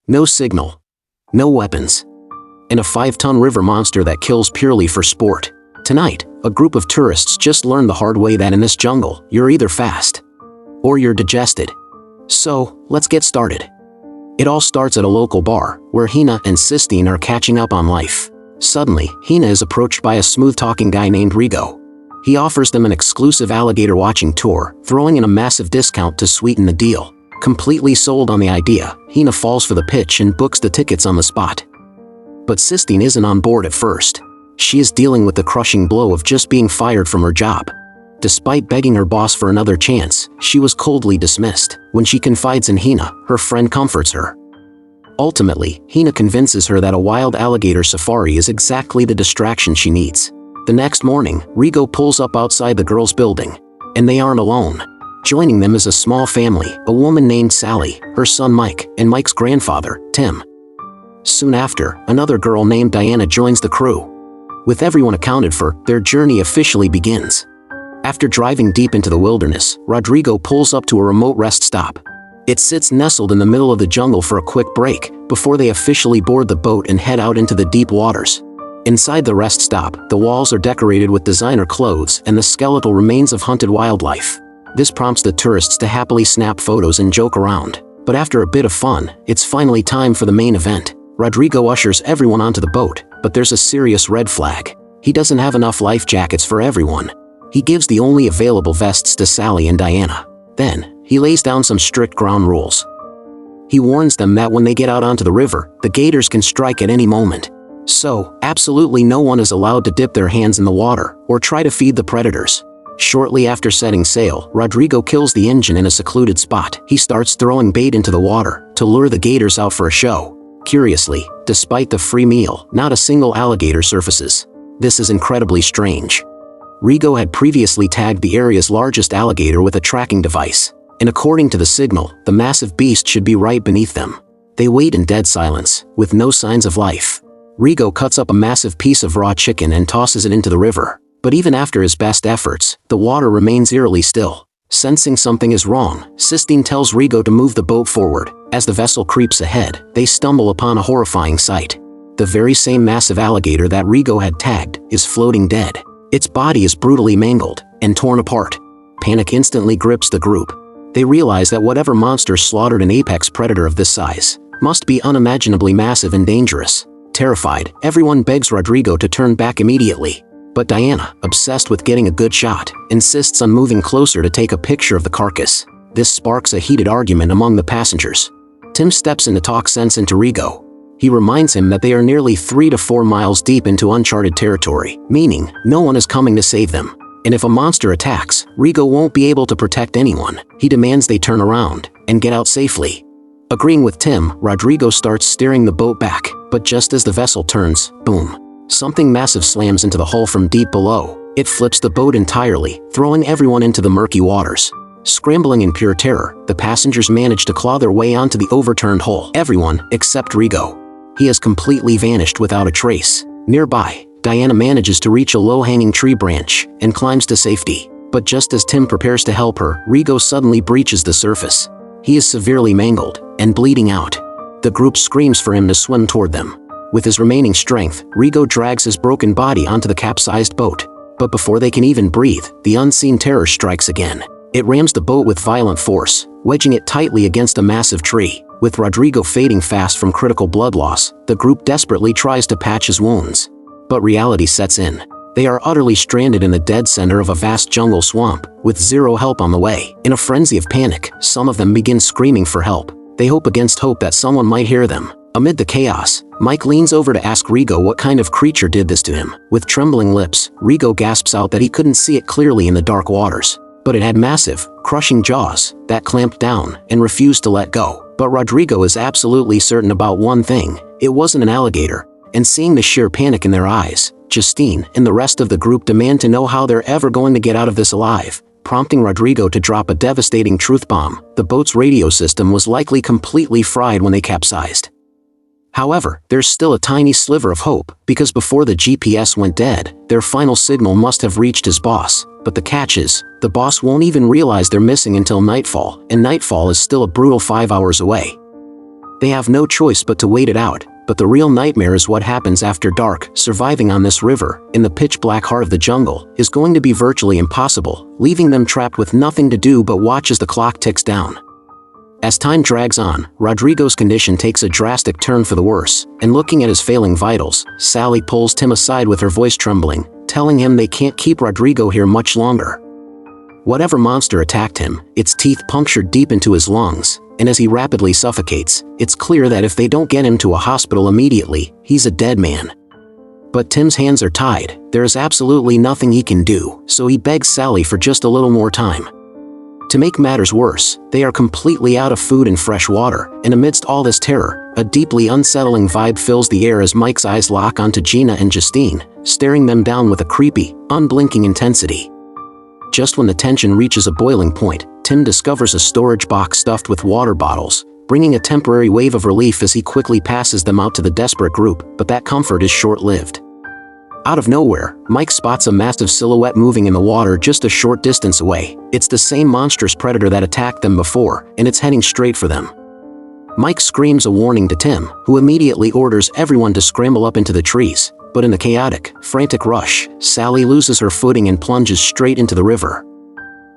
No signal. No weapons. And a 5-ton river monster that kills purely for sport. Tonight, a group of tourists just learned the hard way that in this jungle, you're either fast or you're digested. So, let's get started. It all starts at a local bar, where Hina and Sistine are catching up on life. Suddenly, Hina is approached by a smooth-talking guy named Rigo. He offers them an exclusive alligator watching tour, throwing in a massive discount to sweeten the deal. Completely sold on the idea, Hina falls for the pitch and books the tickets on the spot. But Sistine isn't on board at first. She is dealing with the crushing blow of just being fired from her job. Despite begging her boss for another chance, she was coldly dismissed. When she confides in Hina, her friend comforts her. Ultimately, Hina convinces her that a wild alligator safari is exactly the distraction she needs. The next morning, Rigo pulls up outside the girls' building. And they aren't alone. Joining them is a small family, a woman named Sally, her son Mike, and Mike's grandfather, Tim. Soon after, another girl named Diana joins the crew. With everyone accounted for, their journey officially begins. After driving deep into the wilderness, Rodrigo pulls up to a remote rest stop. It sits nestled in the middle of the jungle for a quick break, before they officially board the boat and head out into the deep waters. Inside the rest stop, the walls are decorated with designer clothes and the skeletal remains of hunted wildlife. This prompts the tourists to happily snap photos and joke around. But after a bit of fun, it's finally time for the main event. Rodrigo ushers everyone onto the boat, but there's a serious red flag. He doesn't have enough life jackets for everyone. He gives the only available vests to Sally and Diana. Then, he lays down some strict ground rules. He warns them that when they get out onto the river, the gators can strike at any moment. So, absolutely no one is allowed to dip their hands in the water or try to feed the predators. Shortly after setting sail, Rodrigo kills the engine in a secluded spot. He starts throwing bait into the water to lure the gators out for a show. Curiously, despite the free meal, not a single alligator surfaces. This is incredibly strange. Rigo had previously tagged the area's largest alligator with a tracking device, and according to the signal, the massive beast should be right beneath them. They wait in dead silence, with no signs of life. Rigo cuts up a massive piece of raw chicken and tosses it into the river, but even after his best efforts, the water remains eerily still. Sensing something is wrong, Sistine tells Rigo to move the boat forward. As the vessel creeps ahead, they stumble upon a horrifying sight. The very same massive alligator that Rigo had tagged is floating dead. Its body is brutally mangled and torn apart. Panic instantly grips the group. They realize that whatever monster slaughtered an apex predator of this size must be unimaginably massive and dangerous. Terrified, everyone begs Rodrigo to turn back immediately. But Diana, obsessed with getting a good shot, insists on moving closer to take a picture of the carcass. This sparks a heated argument among the passengers. Tim steps in to talk sense into Rigo. He reminds him that they are nearly 3 to 4 miles deep into uncharted territory, meaning no one is coming to save them. And if a monster attacks, Rigo won't be able to protect anyone. He demands they turn around and get out safely. Agreeing with Tim, Rodrigo starts steering the boat back, but just as the vessel turns, boom, something massive slams into the hull from deep below. It flips the boat entirely, throwing everyone into the murky waters. Scrambling in pure terror, the passengers manage to claw their way onto the overturned hull. Everyone, except Rigo. He has completely vanished without a trace. Nearby, Diana manages to reach a low-hanging tree branch and climbs to safety. But just as Tim prepares to help her, Rigo suddenly breaches the surface. He is severely mangled and bleeding out. The group screams for him to swim toward them. With his remaining strength, Rigo drags his broken body onto the capsized boat. But before they can even breathe, the unseen terror strikes again. It rams the boat with violent force, wedging it tightly against a massive tree. With Rodrigo fading fast from critical blood loss, the group desperately tries to patch his wounds. But reality sets in. They are utterly stranded in the dead center of a vast jungle swamp, with zero help on the way. In a frenzy of panic, some of them begin screaming for help. They hope against hope that someone might hear them. Amid the chaos, Mike leans over to ask Rigo what kind of creature did this to him. With trembling lips, Rigo gasps out that he couldn't see it clearly in the dark waters. But it had massive, crushing jaws that clamped down and refused to let go. But Rodrigo is absolutely certain about one thing: it wasn't an alligator. And seeing the sheer panic in their eyes, Justine and the rest of the group demand to know how they're ever going to get out of this alive, prompting Rodrigo to drop a devastating truth bomb. The boat's radio system was likely completely fried when they capsized. However, there's still a tiny sliver of hope, because before the GPS went dead, their final signal must have reached his boss. But the catch is, the boss won't even realize they're missing until nightfall, and nightfall is still a brutal 5 hours away. They have no choice but to wait it out, but the real nightmare is what happens after dark. Surviving on this river, in the pitch-black heart of the jungle, is going to be virtually impossible, leaving them trapped with nothing to do but watch as the clock ticks down. As time drags on, Rodrigo's condition takes a drastic turn for the worse, and looking at his failing vitals, Sally pulls Tim aside with her voice trembling, telling him they can't keep Rodrigo here much longer. Whatever monster attacked him, its teeth punctured deep into his lungs, and as he rapidly suffocates, it's clear that if they don't get him to a hospital immediately, he's a dead man. But Tim's hands are tied, there is absolutely nothing he can do, so he begs Sally for just a little more time. To make matters worse, they are completely out of food and fresh water, and amidst all this terror, a deeply unsettling vibe fills the air as Mike's eyes lock onto Gina and Justine, staring them down with a creepy, unblinking intensity. Just when the tension reaches a boiling point, Tim discovers a storage box stuffed with water bottles, bringing a temporary wave of relief as he quickly passes them out to the desperate group, but that comfort is short-lived. Out of nowhere, Mike spots a massive silhouette moving in the water just a short distance away. It's the same monstrous predator that attacked them before, and it's heading straight for them. Mike screams a warning to Tim, who immediately orders everyone to scramble up into the trees, but in the chaotic, frantic rush, Sally loses her footing and plunges straight into the river.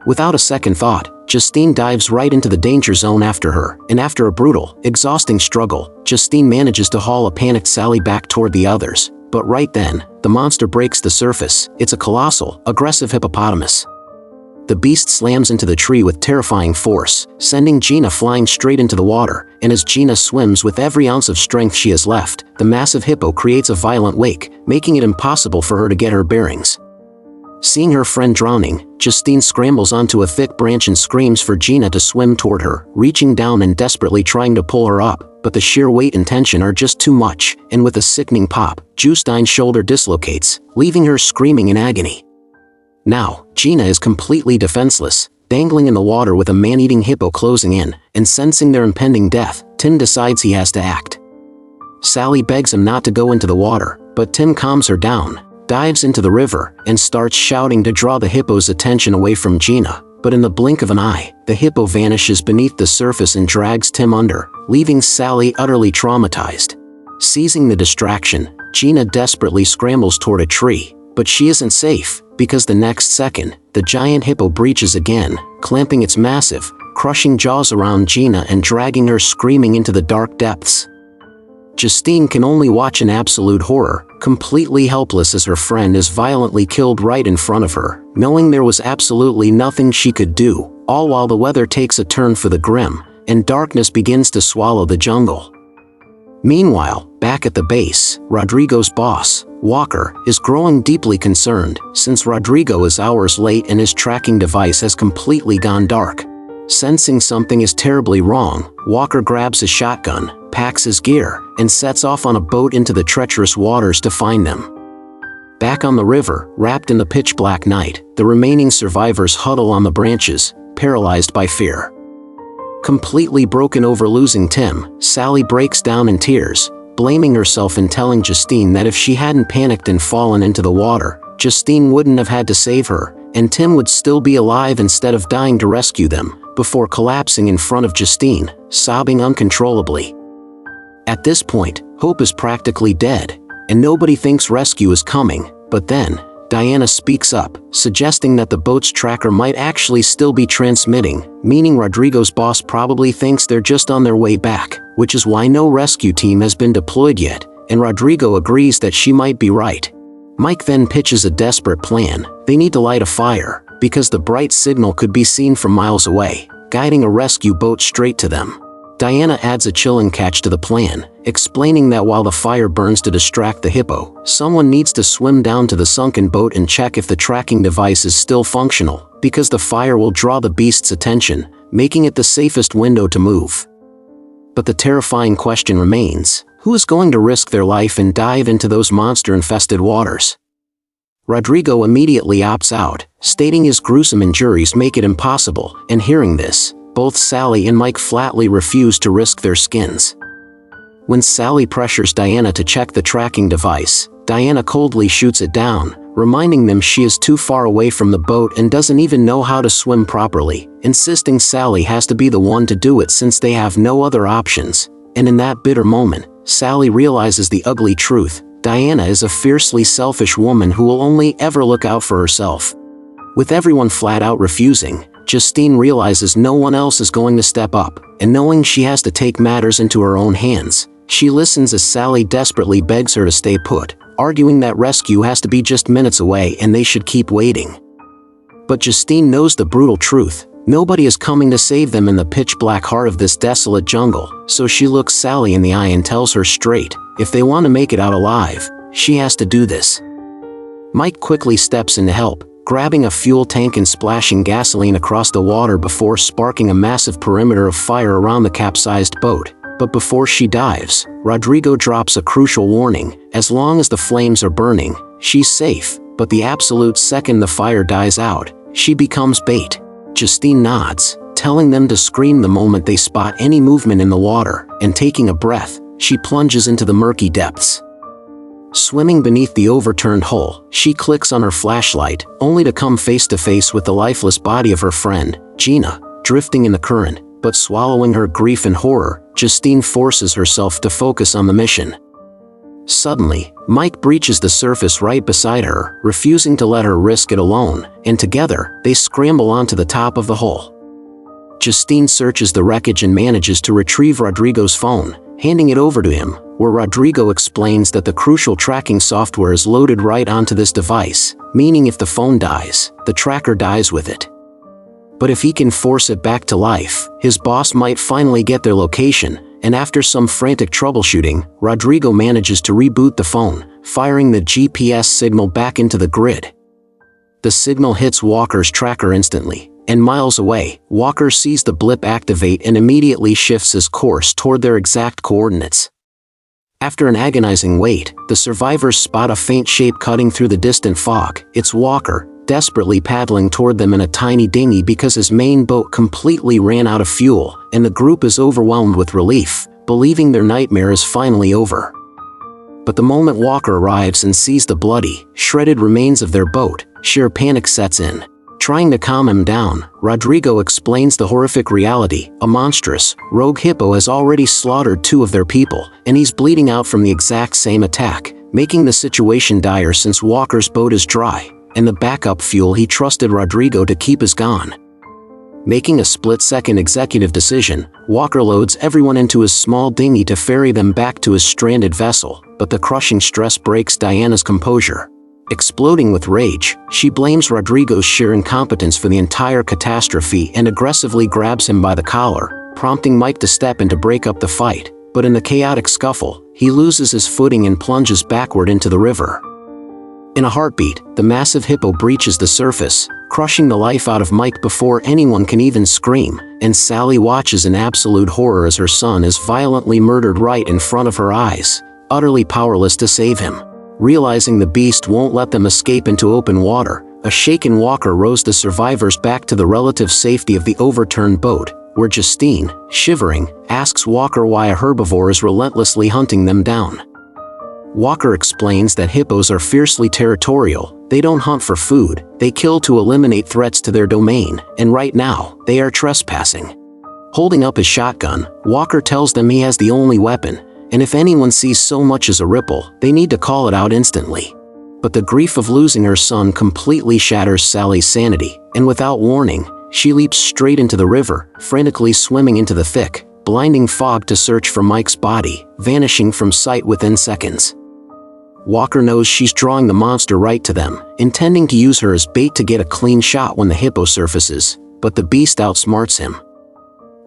Without a second thought, Justine dives right into the danger zone after her, and after a brutal, exhausting struggle, Justine manages to haul a panicked Sally back toward the others. But right then, the monster breaks the surface. It's a colossal, aggressive hippopotamus. The beast slams into the tree with terrifying force, sending Gina flying straight into the water, and as Gina swims with every ounce of strength she has left, the massive hippo creates a violent wake, making it impossible for her to get her bearings. Seeing her friend drowning, Justine scrambles onto a thick branch and screams for Gina to swim toward her, reaching down and desperately trying to pull her up, but the sheer weight and tension are just too much, and with a sickening pop, Justine's shoulder dislocates, leaving her screaming in agony. Now, Gina is completely defenseless, dangling in the water with a man-eating hippo closing in, and sensing their impending death, Tim decides he has to act. Sally begs him not to go into the water, but Tim calms her down, dives into the river, and starts shouting to draw the hippo's attention away from Gina, but in the blink of an eye, the hippo vanishes beneath the surface and drags Tim under, leaving Sally utterly traumatized. Seizing the distraction, Gina desperately scrambles toward a tree, but she isn't safe, because the next second, the giant hippo breaches again, clamping its massive, crushing jaws around Gina and dragging her screaming into the dark depths. Justine can only watch in absolute horror, completely helpless as her friend is violently killed right in front of her, knowing there was absolutely nothing she could do, all while the weather takes a turn for the grim, and darkness begins to swallow the jungle. Meanwhile, back at the base, Rodrigo's boss, Walker, is growing deeply concerned, since Rodrigo is hours late and his tracking device has completely gone dark. Sensing something is terribly wrong, Walker grabs a shotgun, packs his gear, and sets off on a boat into the treacherous waters to find them. Back on the river, wrapped in the pitch-black night, the remaining survivors huddle on the branches, paralyzed by fear. Completely broken over losing Tim, Sally breaks down in tears, blaming herself and telling Justine that if she hadn't panicked and fallen into the water, Justine wouldn't have had to save her, and Tim would still be alive instead of dying to rescue them, before collapsing in front of Justine, sobbing uncontrollably. At this point, hope is practically dead, and nobody thinks rescue is coming, but then, Diana speaks up, suggesting that the boat's tracker might actually still be transmitting, meaning Rodrigo's boss probably thinks they're just on their way back, which is why no rescue team has been deployed yet, and Rodrigo agrees that she might be right. Mike then pitches a desperate plan. They need to light a fire, because the bright signal could be seen from miles away, guiding a rescue boat straight to them. Diana adds a chilling catch to the plan, explaining that while the fire burns to distract the hippo, someone needs to swim down to the sunken boat and check if the tracking device is still functional, because the fire will draw the beast's attention, making it the safest window to move. But the terrifying question remains, who is going to risk their life and dive into those monster-infested waters? Rodrigo immediately opts out, stating his gruesome injuries make it impossible, and hearing this, both Sally and Mike flatly refuse to risk their skins. When Sally pressures Diana to check the tracking device, Diana coldly shoots it down, reminding them she is too far away from the boat and doesn't even know how to swim properly, insisting Sally has to be the one to do it since they have no other options. And in that bitter moment, Sally realizes the ugly truth: Diana is a fiercely selfish woman who will only ever look out for herself. With everyone flat out refusing, Justine realizes no one else is going to step up, and knowing she has to take matters into her own hands, she listens as Sally desperately begs her to stay put, arguing that rescue has to be just minutes away and they should keep waiting. But Justine knows the brutal truth: nobody is coming to save them in the pitch-black heart of this desolate jungle, so she looks Sally in the eye and tells her straight, if they want to make it out alive, she has to do this. Mike quickly steps in to help, grabbing a fuel tank and splashing gasoline across the water before sparking a massive perimeter of fire around the capsized boat. But before she dives, Rodrigo drops a crucial warning: as long as the flames are burning, she's safe, but the absolute second the fire dies out, she becomes bait. Justine nods, telling them to scream the moment they spot any movement in the water, and taking a breath, she plunges into the murky depths. Swimming beneath the overturned hull, she clicks on her flashlight, only to come face to face with the lifeless body of her friend, Gina, drifting in the current. But swallowing her grief and horror, Justine forces herself to focus on the mission. Suddenly, Mike breaches the surface right beside her, refusing to let her risk it alone, and together, they scramble onto the top of the hull. Justine searches the wreckage and manages to retrieve Rodrigo's phone, handing it over to him, where Rodrigo explains that the crucial tracking software is loaded right onto this device, meaning if the phone dies, the tracker dies with it. But if he can force it back to life, his boss might finally get their location, and after some frantic troubleshooting, Rodrigo manages to reboot the phone, firing the GPS signal back into the grid. The signal hits Walker's tracker instantly, and miles away, Walker sees the blip activate and immediately shifts his course toward their exact coordinates. After an agonizing wait, the survivors spot a faint shape cutting through the distant fog. It's Walker, desperately paddling toward them in a tiny dinghy because his main boat completely ran out of fuel, and the group is overwhelmed with relief, believing their nightmare is finally over. But the moment Walker arrives and sees the bloody, shredded remains of their boat, sheer panic sets in. Trying to calm him down, Rodrigo explains the horrific reality: a monstrous, rogue hippo has already slaughtered 2 of their people, and he's bleeding out from the exact same attack, making the situation dire since Walker's boat is dry, and the backup fuel he trusted Rodrigo to keep is gone. Making a split-second executive decision, Walker loads everyone into his small dinghy to ferry them back to his stranded vessel, but the crushing stress breaks Diana's composure. Exploding with rage, she blames Rodrigo's sheer incompetence for the entire catastrophe and aggressively grabs him by the collar, prompting Mike to step in to break up the fight, but in the chaotic scuffle, he loses his footing and plunges backward into the river. In a heartbeat, the massive hippo breaches the surface, crushing the life out of Mike before anyone can even scream, and Sally watches in absolute horror as her son is violently murdered right in front of her eyes, utterly powerless to save him. Realizing the beast won't let them escape into open water, a shaken Walker rows the survivors back to the relative safety of the overturned boat, where Justine, shivering, asks Walker why a herbivore is relentlessly hunting them down. Walker explains that hippos are fiercely territorial. They don't hunt for food, they kill to eliminate threats to their domain, and right now, they are trespassing. Holding up his shotgun, Walker tells them he has the only weapon, and if anyone sees so much as a ripple, they need to call it out instantly. But the grief of losing her son completely shatters Sally's sanity, and without warning, she leaps straight into the river, frantically swimming into the thick, blinding fog to search for Mike's body, vanishing from sight within seconds. Walker knows she's drawing the monster right to them, intending to use her as bait to get a clean shot when the hippo surfaces, but the beast outsmarts him.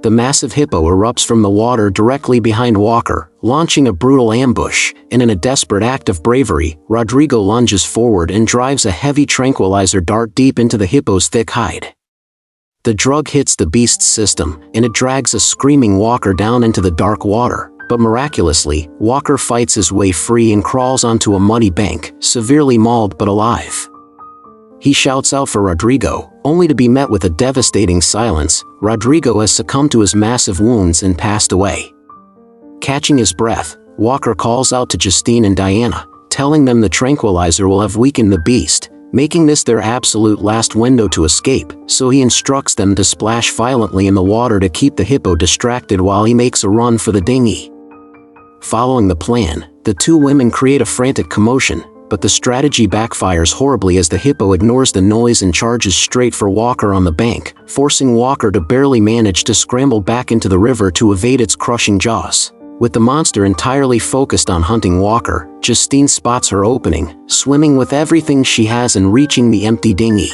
The massive hippo erupts from the water directly behind Walker, launching a brutal ambush, and in a desperate act of bravery, Rodrigo lunges forward and drives a heavy tranquilizer dart deep into the hippo's thick hide. The drug hits the beast's system, and it drags a screaming Walker down into the dark water, but miraculously, Walker fights his way free and crawls onto a muddy bank, severely mauled but alive. He shouts out for Rodrigo, only to be met with a devastating silence. Rodrigo has succumbed to his massive wounds and passed away. Catching his breath, Walker calls out to Justine and Diana, telling them the tranquilizer will have weakened the beast, making this their absolute last window to escape, so he instructs them to splash violently in the water to keep the hippo distracted while he makes a run for the dinghy. Following the plan, the two women create a frantic commotion, but the strategy backfires horribly as the hippo ignores the noise and charges straight for Walker on the bank, forcing Walker to barely manage to scramble back into the river to evade its crushing jaws. With the monster entirely focused on hunting Walker, Justine spots her opening, swimming with everything she has and reaching the empty dinghy.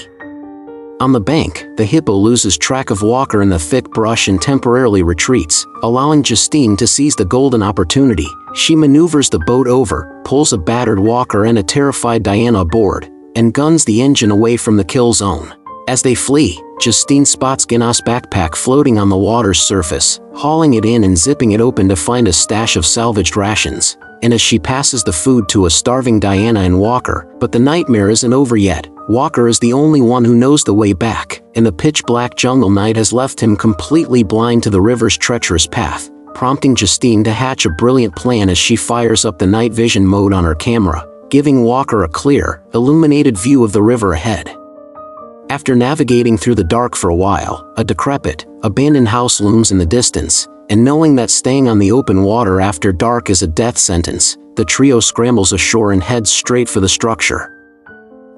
On the bank, the hippo loses track of Walker in the thick brush and temporarily retreats, allowing Justine to seize the golden opportunity. She maneuvers the boat over, pulls a battered Walker and a terrified Diana aboard, and guns the engine away from the kill zone. As they flee, Justine spots Gina's backpack floating on the water's surface, hauling it in and zipping it open to find a stash of salvaged rations. And as she passes the food to a starving Diana and Walker, but the nightmare isn't over yet. Walker is the only one who knows the way back, and the pitch-black jungle night has left him completely blind to the river's treacherous path, prompting Justine to hatch a brilliant plan as she fires up the night vision mode on her camera, giving Walker a clear, illuminated view of the river ahead. After navigating through the dark for a while, a decrepit, abandoned house looms in the distance, and knowing that staying on the open water after dark is a death sentence, the trio scrambles ashore and heads straight for the structure.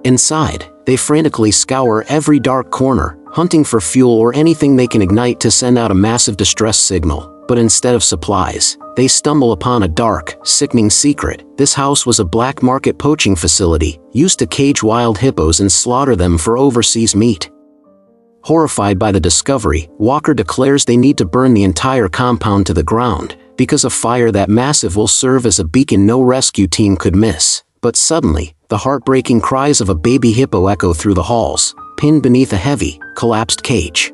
Inside, they frantically scour every dark corner, hunting for fuel or anything they can ignite to send out a massive distress signal, but instead of supplies, they stumble upon a dark, sickening secret. This house was a black market poaching facility, used to cage wild hippos and slaughter them for overseas meat. Horrified by the discovery, Walker declares they need to burn the entire compound to the ground, because a fire that massive will serve as a beacon no rescue team could miss. But suddenly, the heartbreaking cries of a baby hippo echo through the halls, pinned beneath a heavy, collapsed cage.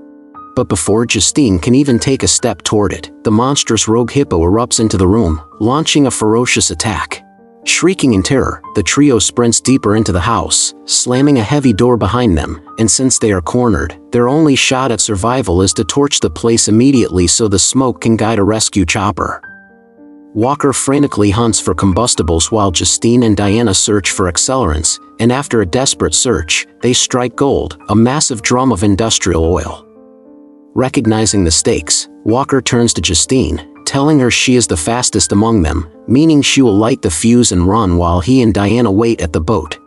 But before Justine can even take a step toward it, the monstrous rogue hippo erupts into the room, launching a ferocious attack. Shrieking in terror, the trio sprints deeper into the house, slamming a heavy door behind them, and since they are cornered, their only shot at survival is to torch the place immediately so the smoke can guide a rescue chopper. Walker frantically hunts for combustibles while Justine and Diana search for accelerants, and after a desperate search, they strike gold, a massive drum of industrial oil. Recognizing the stakes, Walker turns to Justine, telling her she is the fastest among them, meaning she will light the fuse and run while he and Diana wait at the boat.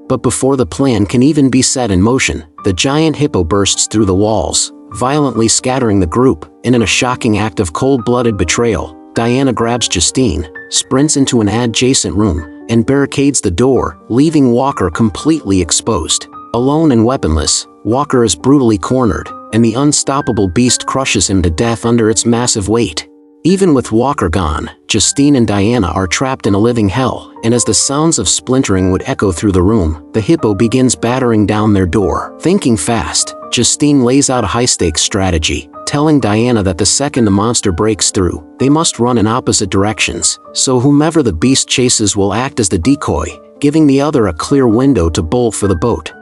But before the plan can even be set in motion, the giant hippo bursts through the walls, violently scattering the group, and in a shocking act of cold-blooded betrayal, Diana grabs Justine, sprints into an adjacent room, and barricades the door, leaving Walker completely exposed. Alone and weaponless, Walker is brutally cornered, and the unstoppable beast crushes him to death under its massive weight. Even with Walker gone, Justine and Diana are trapped in a living hell, and as the sounds of splintering would echo through the room, the hippo begins battering down their door. Thinking fast, Justine lays out a high-stakes strategy, telling Diana that the second the monster breaks through, they must run in opposite directions, so whomever the beast chases will act as the decoy, giving the other a clear window to bolt for the boat.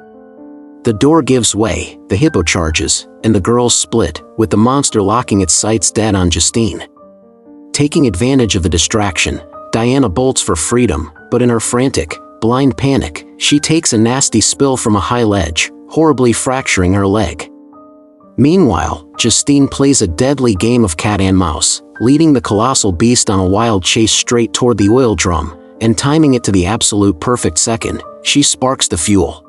The door gives way, the hippo charges, and the girls split, with the monster locking its sights dead on Justine. Taking advantage of the distraction, Diana bolts for freedom, but in her frantic, blind panic, she takes a nasty spill from a high ledge, horribly fracturing her leg. Meanwhile, Justine plays a deadly game of cat and mouse, leading the colossal beast on a wild chase straight toward the oil drum, and timing it to the absolute perfect second, she sparks the fuel.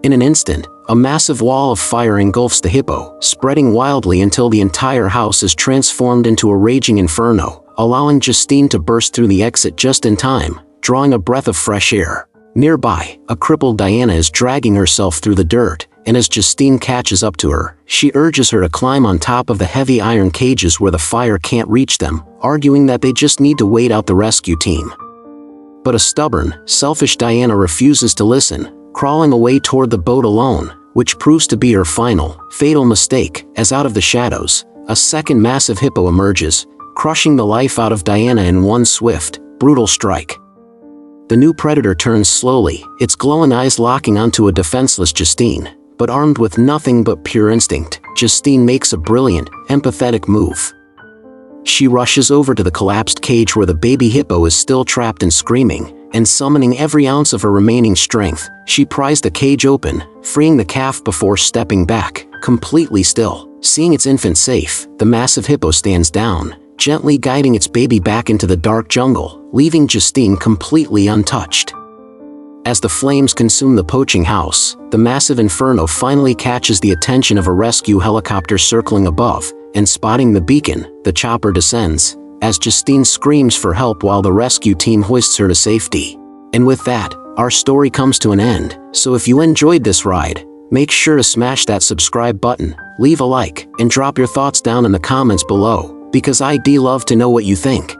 In an instant, a massive wall of fire engulfs the hippo, spreading wildly until the entire house is transformed into a raging inferno, allowing Justine to burst through the exit just in time, drawing a breath of fresh air. Nearby, a crippled Diana is dragging herself through the dirt, and as Justine catches up to her, she urges her to climb on top of the heavy iron cages where the fire can't reach them, arguing that they just need to wait out the rescue team. But a stubborn, selfish Diana refuses to listen, crawling away toward the boat alone, which proves to be her final, fatal mistake, as out of the shadows, a second massive hippo emerges, crushing the life out of Diana in one swift, brutal strike. The new predator turns slowly, its glowing eyes locking onto a defenseless Justine, but armed with nothing but pure instinct, Justine makes a brilliant, empathetic move. She rushes over to the collapsed cage where the baby hippo is still trapped and screaming, and summoning every ounce of her remaining strength, she pries the cage open, freeing the calf before stepping back, completely still. Seeing its infant safe, the massive hippo stands down, gently guiding its baby back into the dark jungle, leaving Justine completely untouched. As the flames consume the poaching house, the massive inferno finally catches the attention of a rescue helicopter circling above, and spotting the beacon, the chopper descends, as Justine screams for help while the rescue team hoists her to safety. And with that, our story comes to an end, so if you enjoyed this ride, make sure to smash that subscribe button, leave a like, and drop your thoughts down in the comments below, because I'd love to know what you think.